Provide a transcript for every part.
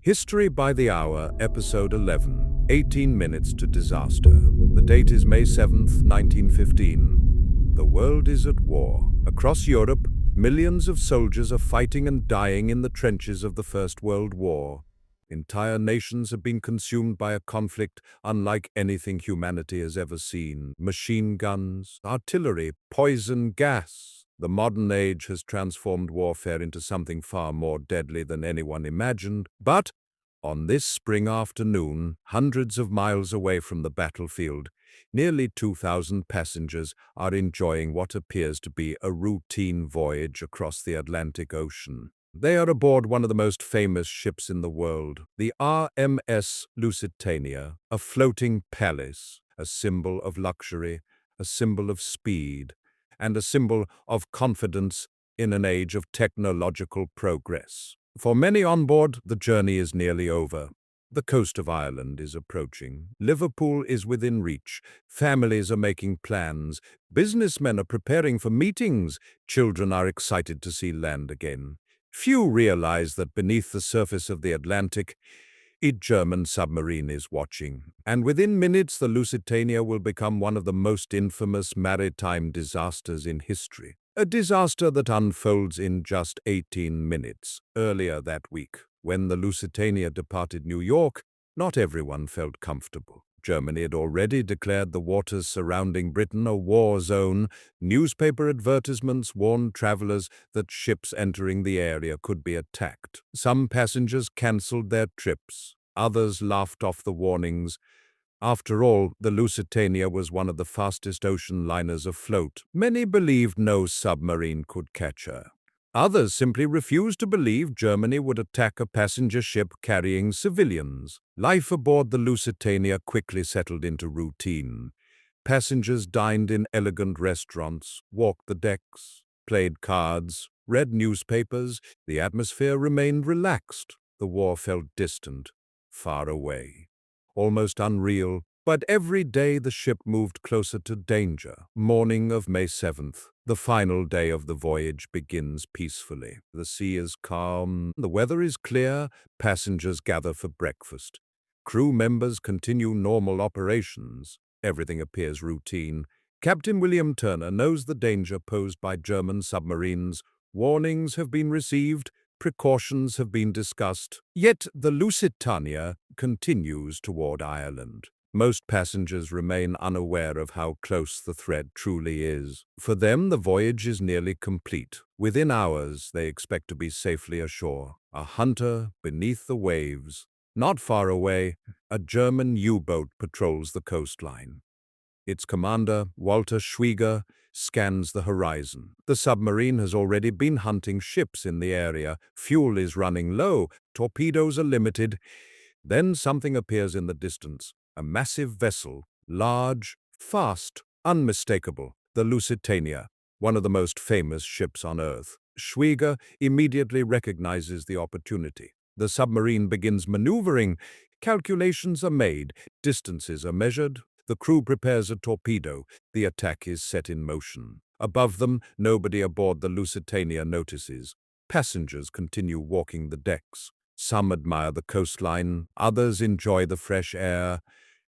History by the Hour, Episode 11, 18 Minutes to Disaster. The date is May 7th, 1915. The world is at war. Across Europe, millions of soldiers are fighting and dying in the trenches of the First World War. Entire nations have been consumed by a conflict unlike anything humanity has ever seen. Machine guns, artillery, poison gas. The modern age has transformed warfare into something far more deadly than anyone imagined. But on this spring afternoon, hundreds of miles away from the battlefield, nearly 2,000 passengers are enjoying what appears to be a routine voyage across the Atlantic Ocean. They are aboard one of the most famous ships in the world, the RMS Lusitania, a floating palace, a symbol of luxury, a symbol of speed, and a symbol of confidence in an age of technological progress. For many on board, the journey is nearly over. The coast of Ireland is approaching. Liverpool is within reach. Families are making plans. Businessmen are preparing for meetings. Children are excited to see land again. Few realize that beneath the surface of the Atlantic, a German submarine is watching. And within minutes, the Lusitania will become one of the most infamous maritime disasters in history. A disaster that unfolds in just 18 minutes. Earlier that week, when the Lusitania departed New York, not everyone felt comfortable. Germany had already declared the waters surrounding Britain a war zone. Newspaper advertisements warned travelers that ships entering the area could be attacked. Some passengers cancelled their trips. Others laughed off the warnings. After all, the Lusitania was one of the fastest ocean liners afloat. Many believed no submarine could catch her. Others simply refused to believe Germany would attack a passenger ship carrying civilians. Life aboard the Lusitania quickly settled into routine. Passengers dined in elegant restaurants, walked the decks, played cards, read newspapers. The atmosphere remained relaxed. The war felt distant, far away, almost unreal. But every day the ship moved closer to danger. Morning of May 7th. The final day of the voyage begins peacefully. The sea is calm, the weather is clear, passengers gather for breakfast. Crew members continue normal operations. Everything appears routine. Captain William Turner knows the danger posed by German submarines. Warnings have been received. Precautions have been discussed. Yet the Lusitania continues toward Ireland. Most passengers remain unaware of how close the threat truly is. For them, the voyage is nearly complete. Within hours, they expect to be safely ashore. A hunter beneath the waves. Not far away, a German U-boat patrols the coastline. Its commander, Walter Schwieger, scans the horizon. The submarine has already been hunting ships in the area. Fuel is running low. Torpedoes are limited. Then something appears in the distance. A massive vessel, large, fast, unmistakable. The Lusitania, one of the most famous ships on Earth. Schwieger immediately recognizes the opportunity. The submarine begins maneuvering. Calculations are made. Distances are measured. The crew prepares a torpedo. The attack is set in motion. Above them, nobody aboard the Lusitania notices. Passengers continue walking the decks. Some admire the coastline, others enjoy the fresh air,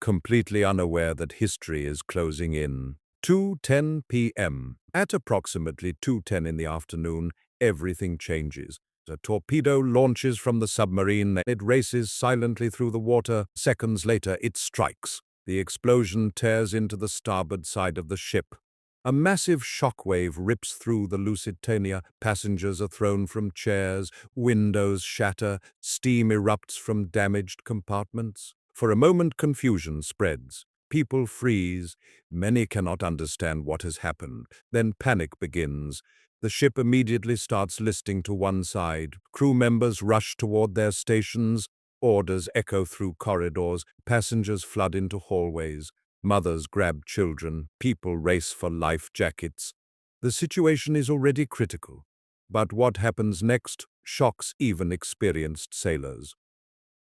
completely unaware that history is closing in. 2:10 p.m. At approximately 2:10 in the afternoon, everything changes. A torpedo launches from the submarine. It races silently through the water. Seconds later, it strikes. The explosion tears into the starboard side of the ship. A massive shockwave rips through the Lusitania. Passengers are thrown from chairs, windows shatter, steam erupts from damaged compartments. For a moment, confusion spreads. People freeze. Many cannot understand what has happened. Then panic begins. The ship immediately starts listing to one side. Crew members rush toward their stations. Orders echo through corridors. Passengers flood into hallways. Mothers grab children. People race for life jackets. The situation is already critical. But what happens next shocks even experienced sailors.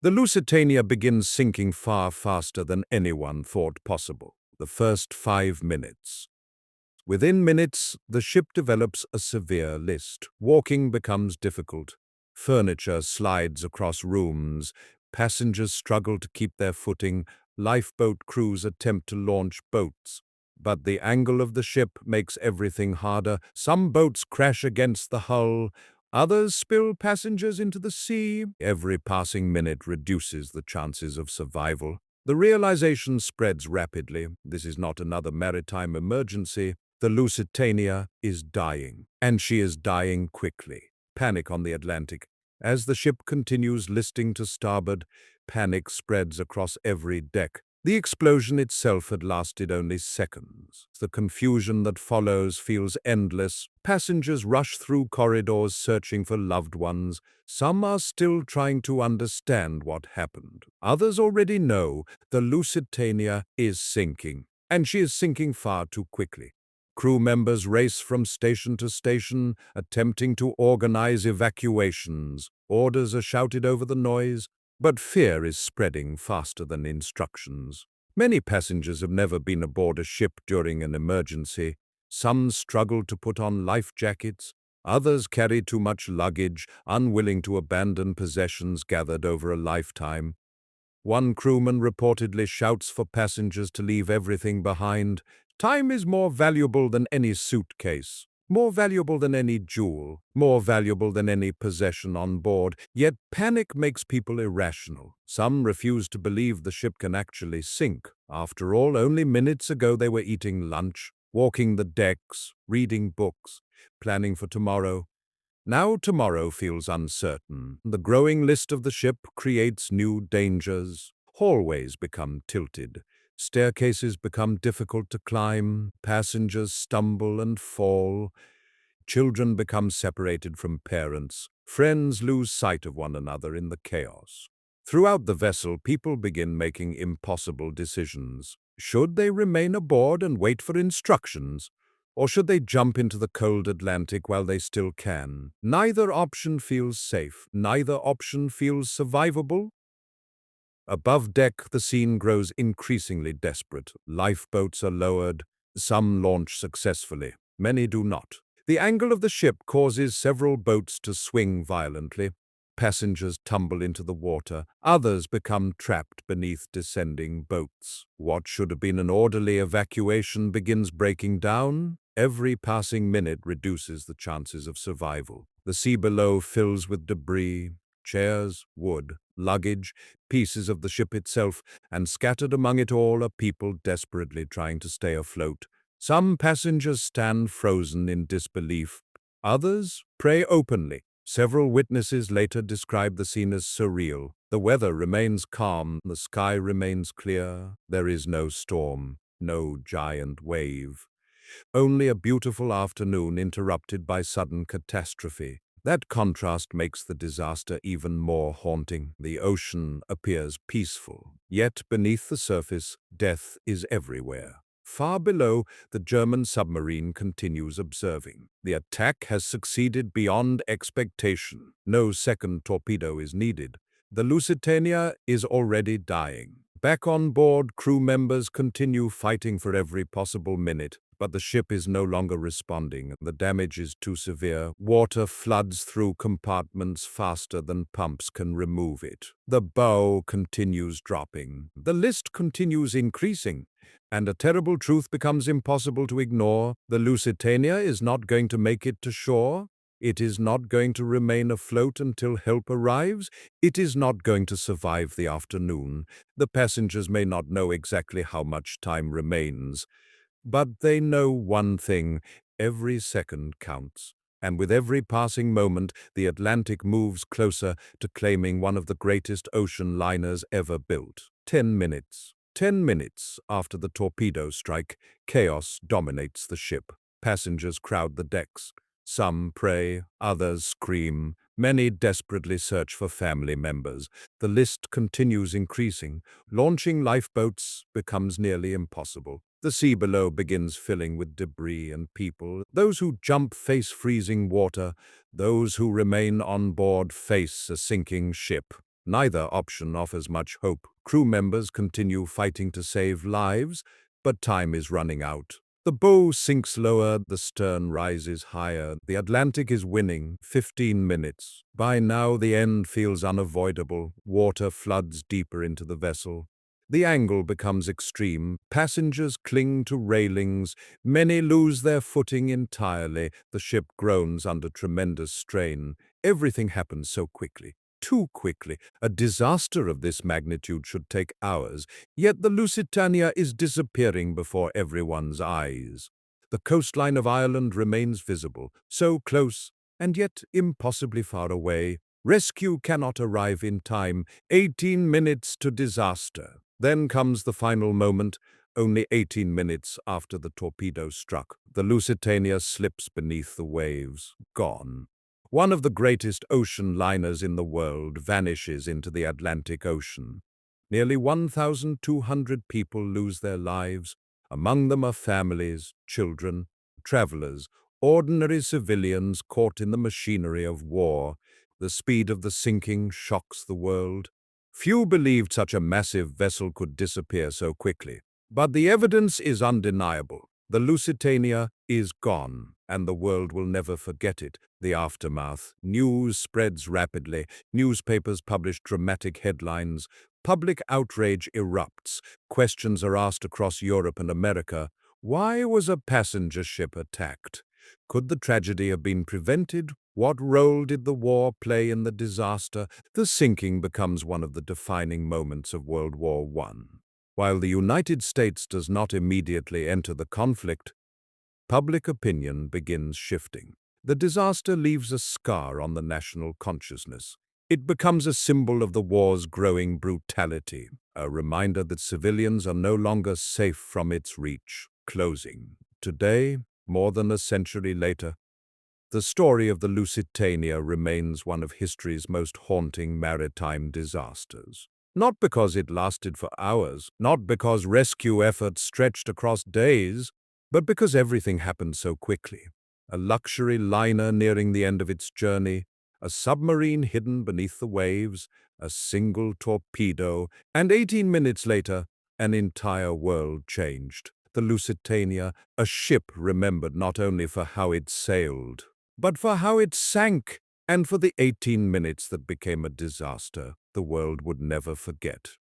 The Lusitania begins sinking far faster than anyone thought possible. The first 5 minutes. Within minutes, the ship develops a severe list. Walking becomes difficult. Furniture slides across rooms. Passengers struggle to keep their footing. Lifeboat crews attempt to launch boats. But the angle of the ship makes everything harder. Some boats crash against the hull. Others spill passengers into the sea. Every passing minute reduces the chances of survival. The realization spreads rapidly. This is not another maritime emergency. The Lusitania is dying, and she is dying quickly. Panic on the Atlantic. As the ship continues listing to starboard, panic spreads across every deck. The explosion itself had lasted only seconds. The confusion that follows feels endless. Passengers rush through corridors searching for loved ones. Some are still trying to understand what happened. Others already know the Lusitania is sinking, and she is sinking far too quickly. Crew members race from station to station, attempting to organize evacuations. Orders are shouted over the noise, but fear is spreading faster than instructions. Many passengers have never been aboard a ship during an emergency. Some struggle to put on life jackets. Others carry too much luggage, unwilling to abandon possessions gathered over a lifetime. One crewman reportedly shouts for passengers to leave everything behind. Time is more valuable than any suitcase, more valuable than any jewel, more valuable than any possession on board. Yet panic makes people irrational. Some refuse to believe the ship can actually sink. After all, only minutes ago they were eating lunch, walking the decks, reading books, planning for tomorrow. Now tomorrow feels uncertain. The growing list of the ship creates new dangers. Hallways become tilted. Staircases become difficult to climb. Passengers stumble and fall. Children become separated from parents. Friends lose sight of one another in the chaos. Throughout the vessel, people begin making impossible decisions. Should they remain aboard and wait for instructions? Or should they jump into the cold Atlantic while they still can? Neither option feels safe. Neither option feels survivable. Above deck, the scene grows increasingly desperate. Lifeboats are lowered. Some launch successfully. Many do not. The angle of the ship causes several boats to swing violently. Passengers tumble into the water. Others become trapped beneath descending boats. What should have been an orderly evacuation begins breaking down. Every passing minute reduces the chances of survival. The sea below fills with debris, chairs, wood, luggage, pieces of the ship itself, and scattered among it all are people desperately trying to stay afloat. Some passengers stand frozen in disbelief. Others pray openly. Several witnesses later describe the scene as surreal. The weather remains calm, the sky remains clear. There is no storm, no giant wave. Only a beautiful afternoon interrupted by sudden catastrophe. That contrast makes the disaster even more haunting. The ocean appears peaceful, yet beneath the surface, death is everywhere. Far below, the German submarine continues observing. The attack has succeeded beyond expectation. No second torpedo is needed. The Lusitania is already dying. Back on board, crew members continue fighting for every possible minute. But the ship is no longer responding. The damage is too severe. Water floods through compartments faster than pumps can remove it. The bow continues dropping. The list continues increasing. And a terrible truth becomes impossible to ignore. The Lusitania is not going to make it to shore. It is not going to remain afloat until help arrives. It is not going to survive the afternoon. The passengers may not know exactly how much time remains. But they know one thing: every second counts. And with every passing moment, the Atlantic moves closer to claiming one of the greatest ocean liners ever built. 10 minutes. 10 minutes after the torpedo strike, chaos dominates the ship. Passengers crowd the decks. Some pray, others scream. Many desperately search for family members. The list continues increasing. Launching lifeboats becomes nearly impossible. The sea below begins filling with debris and people. Those who jump face freezing water. Those who remain on board face a sinking ship. Neither option offers much hope. Crew members continue fighting to save lives, but time is running out. The bow sinks lower, the stern rises higher. The Atlantic is winning, 15 minutes. By now the end feels unavoidable. Water floods deeper into the vessel. The angle becomes extreme. Passengers cling to railings. Many lose their footing entirely. The ship groans under tremendous strain. Everything happens so quickly. Too quickly. A disaster of this magnitude should take hours, yet the Lusitania is disappearing before everyone's eyes. The coastline of Ireland remains visible, so close and yet impossibly far away. Rescue cannot arrive in time. 18 minutes to disaster. Then comes the final moment. Only 18 minutes after the torpedo struck, the Lusitania slips beneath the waves, gone. One of the greatest ocean liners in the world vanishes into the Atlantic Ocean. Nearly 1,200 people lose their lives. Among them are families, children, travelers, ordinary civilians caught in the machinery of war. The speed of the sinking shocks the world. Few believed such a massive vessel could disappear so quickly. But the evidence is undeniable. The Lusitania is gone, and the world will never forget it. The aftermath. News spreads rapidly. Newspapers publish dramatic headlines. Public outrage erupts. Questions are asked across Europe and America. Why was a passenger ship attacked? Could the tragedy have been prevented? What role did the war play in the disaster? The sinking becomes one of the defining moments of World War I. While the United States does not immediately enter the conflict, public opinion begins shifting. The disaster leaves a scar on the national consciousness. It becomes a symbol of the war's growing brutality, a reminder that civilians are no longer safe from its reach. Closing. Today, more than a century later, the story of the Lusitania remains one of history's most haunting maritime disasters. Not because it lasted for hours, not because rescue efforts stretched across days, but because everything happened so quickly. A luxury liner nearing the end of its journey, a submarine hidden beneath the waves, a single torpedo, and 18 minutes later, an entire world changed. The Lusitania, a ship remembered not only for how it sailed, but for how it sank, and for the 18 minutes that became a disaster the world would never forget.